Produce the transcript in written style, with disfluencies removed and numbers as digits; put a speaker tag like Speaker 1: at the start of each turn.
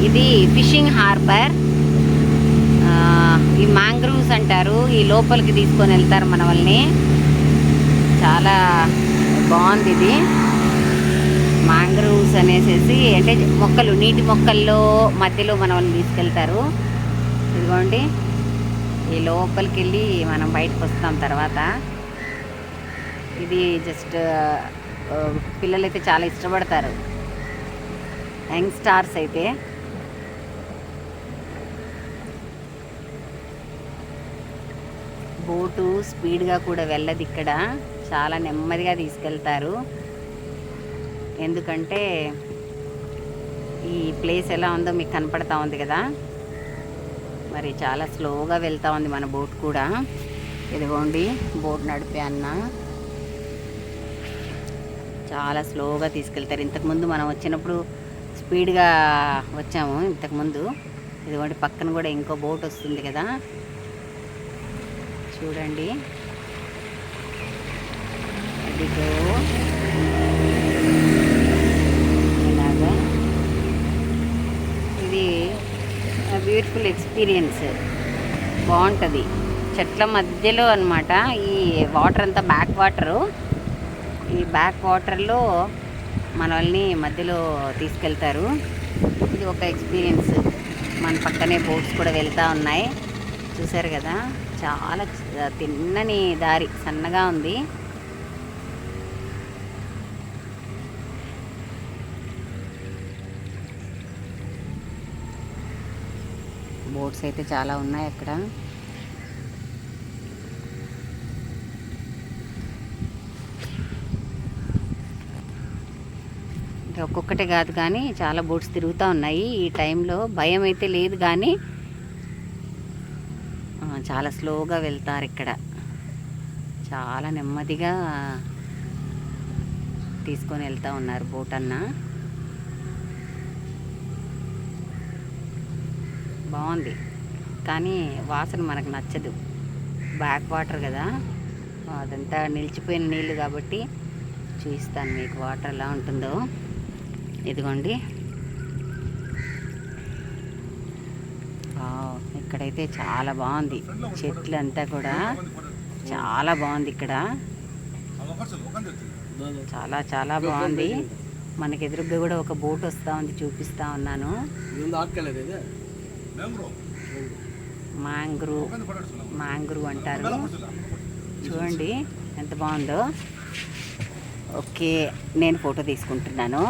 Speaker 1: ఇది fishing harbour. ఈ mangroves అంటారు, ఈ లోపలికి తీసుకొని వెళ్తారు మన వాళ్ళని. చాలా బాగుంది ఇది. మ్యాంగ్రూవ్స్ అనేసి అంటే మొక్కలు, నీటి మొక్కల్లో మధ్యలో మన వాళ్ళని తీసుకెళ్తారు. ఇదిగోండి, ఈ లోపలికి వెళ్ళి మనం బయటకు వస్తాం తర్వాత. ఇది జస్ట్ పిల్లలైతే చాలా ఇష్టపడతారు, యంగ్ స్టార్స్ అయితే. బోటు స్పీడ్గా కూడా వెళ్ళదు ఇక్కడ, చాలా నెమ్మదిగా తీసుకెళ్తారు. ఎందుకంటే ఈ ప్లేస్ ఎలా ఉందో మీకు కనపడతా ఉంది కదా, మరి చాలా స్లోగా వెళ్తూ ఉంది మన బోట్ కూడా. ఇదిగోండి బోట్ నడిపే అన్న చాలా స్లోగా తీసుకెళ్తారు. ఇంతకుముందు మనం వచ్చినప్పుడు స్పీడ్గా వచ్చాము ఇంతకుముందు. ఇదిగోండి పక్కన కూడా ఇంకో బోట్ వస్తుంది కదా, చూడండి. అదిగో ఇలాగా. ఇది బ్యూటిఫుల్ ఎక్స్పీరియన్స్, బాగుంటుంది. చెట్ల మధ్యలో అన్నమాట ఈ వాటర్ అంతా, బ్యాక్ వాటరు. ఈ బ్యాక్ వాటర్లో మన వాళ్ళని మధ్యలో తీసుకెళ్తారు. ఇది ఒక ఎక్స్పీరియన్స్. మన పక్కనే బోట్స్ కూడా వెళ్తూ ఉన్నాయి, చూసారు కదా. చాలా తిన్నని దారి, సన్నగా ఉంది. బోట్స్ అయితే చాలా ఉన్నాయి అక్కడ. ఒక్కొక్కటే కాదు కానీ చాలా బోట్స్ తిరుగుతూ ఉన్నాయి. ఈ టైంలో భయం అయితే లేదు కానీ చాలా స్లోగా వెళ్తారు ఇక్కడ. చాలా నెమ్మదిగా తీసుకొని వెళ్తూ ఉన్నారు బోట్ అన్న. బాగుంది కానీ వాసన మనకు నచ్చదు, బ్యాక్ వాటర్ కదా, అదంతా నిలిచిపోయిన నీళ్ళు కాబట్టి. చూపిస్తాను మీకు వాటర్ ఎలా ఉంటుందో. ఇదిగోండి, ఇక్కడైతే చాలా బాగుంది. చెట్లు అంతా కూడా చాలా బాగుంది ఇక్కడ, చాలా చాలా బాగుంది. మనకి ఎదురుగా కూడా ఒక బోట్ వస్తూ ఉంది, చూపిస్తూ ఉన్నాను. మ్యాంగ్రూవ్ అంటారు, చూడండి ఎంత బాగుందో. ఓకే, నేను ఫోటో తీసుకుంటున్నాను.